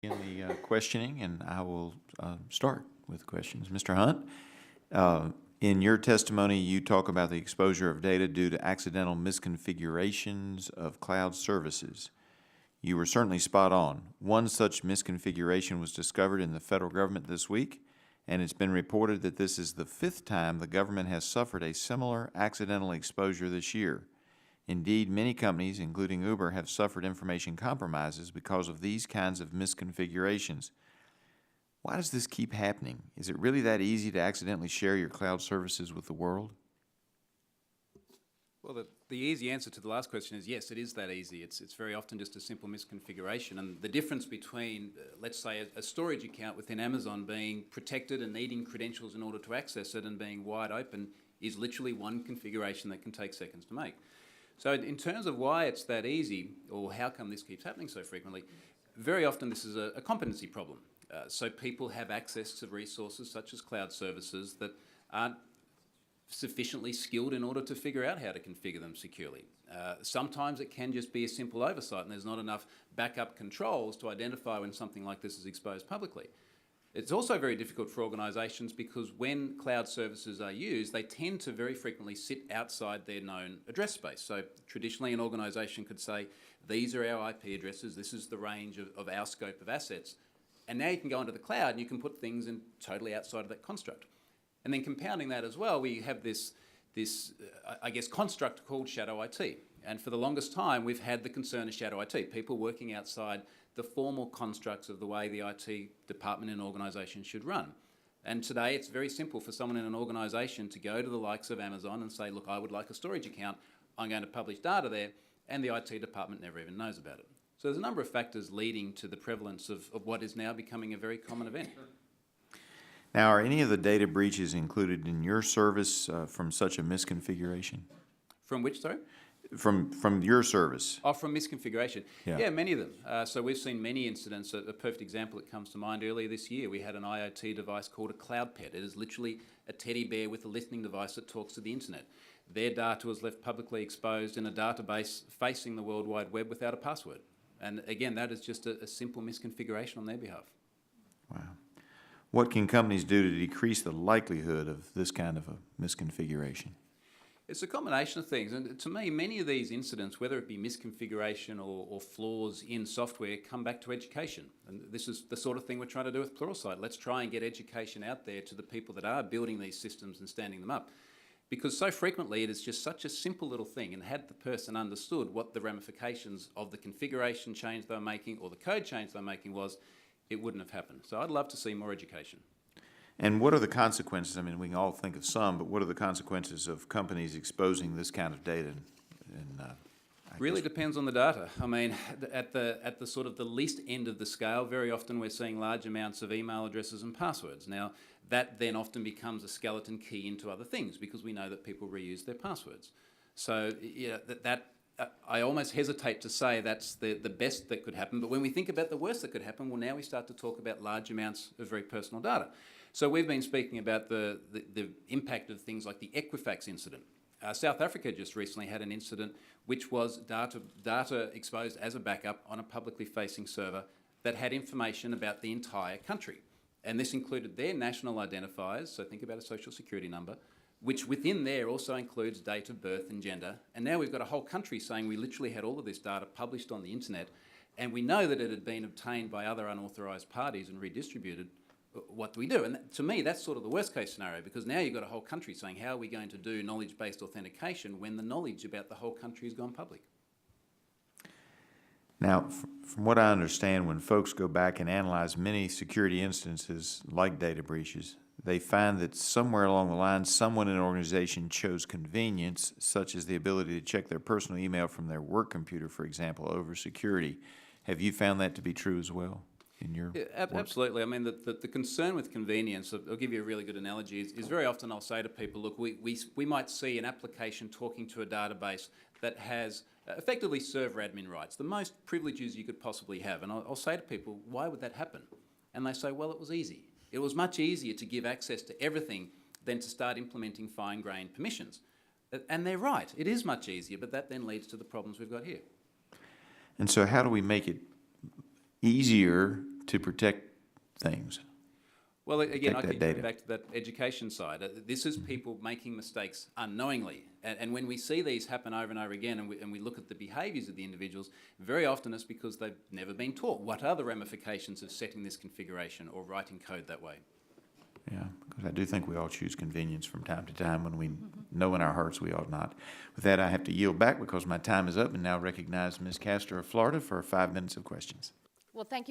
In the questioning, and I will start with questions. Mr. Hunt, in your testimony, you talk about the exposure of data due to accidental misconfigurations of cloud services. You were certainly spot on. One such misconfiguration was discovered in the federal government this week, and it's been reported that this is the 5th time the government has suffered a similar accidental exposure this year. Indeed, many companies, including Uber, have suffered information compromises because of these kinds of misconfigurations. Why does this keep happening? Is it really that easy to accidentally share your cloud services with the world? Well, the easy answer to the last question is yes, it is that easy. It's very often just a simple misconfiguration. And the difference between, let's say, a storage account within Amazon being protected and needing credentials in order to access it and being wide open is literally one configuration that can take seconds to make. So in terms of why it's that easy, or how come this keeps happening so frequently, very often this is a competency problem. So people have access to resources such as cloud services that aren't sufficiently skilled in order to figure out how to configure them securely. Sometimes it can just be a simple oversight and there's not enough backup controls to identify when something like this is exposed publicly. It's also very difficult for organisations because when cloud services are used, they tend to very frequently sit outside their known address space. So traditionally an organisation could say, these are our IP addresses, this is the range of our scope of assets. And now you can go into the cloud and you can put things in totally outside of that construct. And then compounding that as well, we have this construct called shadow IT. And for the longest time, we've had the concern of shadow IT, people working outside the formal constructs of the way the IT department in an organisation should run. And today it's very simple for someone in an organisation to go to the likes of Amazon and say, look, I would like a storage account, I'm going to publish data there, and the IT department never even knows about it. So there's a number of factors leading to the prevalence of what is now becoming a very common event. Now, are any of the data breaches included in your service from such a misconfiguration? From which, sorry? From your service? Oh, from misconfiguration. Yeah, yeah many of them. So we've seen many incidents. A perfect example that comes to mind earlier this year, we had an IoT device called a cloud pet. It is literally a teddy bear with a listening device that talks to the internet. Their data was left publicly exposed in a database facing the World Wide Web without a password. And again, that is just a simple misconfiguration on their behalf. Wow. What can companies do to decrease the likelihood of this kind of a misconfiguration? It's a combination of things, and to me, many of these incidents, whether it be misconfiguration or flaws in software, come back to education. And this is the sort of thing we're trying to do with Pluralsight. Let's try and get education out there to the people that are building these systems and standing them up. Because so frequently it is just such a simple little thing, and had the person understood what the ramifications of the configuration change they were making or the code change they were making was, it wouldn't have happened. So I'd love to see more education. And what are the consequences? I mean, we can all think of some, but what are the consequences of companies exposing this kind of data? Really depends on the data. I mean, at the sort of the least end of the scale, very often we're seeing large amounts of email addresses and passwords. Now, that then often becomes a skeleton key into other things because we know that people reuse their passwords. So, yeah, I almost hesitate to say that's the best that could happen, but when we think about the worst that could happen, well, now we start to talk about large amounts of very personal data. So we've been speaking about the impact of things like the Equifax incident. South Africa just recently had an incident which was data exposed as a backup on a publicly facing server that had information about the entire country. And this included their national identifiers, so think about a social security number, which within there also includes date of birth and gender. And now we've got a whole country saying we literally had all of this data published on the internet, and we know that it had been obtained by other unauthorised parties and redistributed. What do we do? And to me, that's sort of the worst case scenario, because now you've got a whole country saying, how are we going to do knowledge-based authentication when the knowledge about the whole country has gone public? Now, from what I understand, when folks go back and analyze many security instances like data breaches, they find that somewhere along the line, someone in an organization chose convenience, such as the ability to check their personal email from their work computer, for example, over security. Have you found that to be true as well? Yeah, absolutely. I mean, the concern with convenience, I'll give you a really good analogy, is very often I'll say to people, look, we might see an application talking to a database that has effectively server admin rights, the most privileges you could possibly have. And I'll say to people, why would that happen? And they say, well, it was easy. It was much easier to give access to everything than to start implementing fine-grained permissions. And they're right. It is much easier, but that then leads to the problems we've got here. And so how do we make it easier to protect things. Well, again, I Protect that keep coming data. back to that education side. This is people making mistakes unknowingly. And when we see these happen over and over again, and we look at the behaviours of the individuals, very often it's because they've never been taught what are the ramifications of setting this configuration or writing code that way. Yeah, because I do think we all choose convenience from time to time when we know in our hearts we ought not. With that, I have to yield back because my time is up and now recognize Ms. Castor of Florida for 5 minutes of questions. Well, thank you.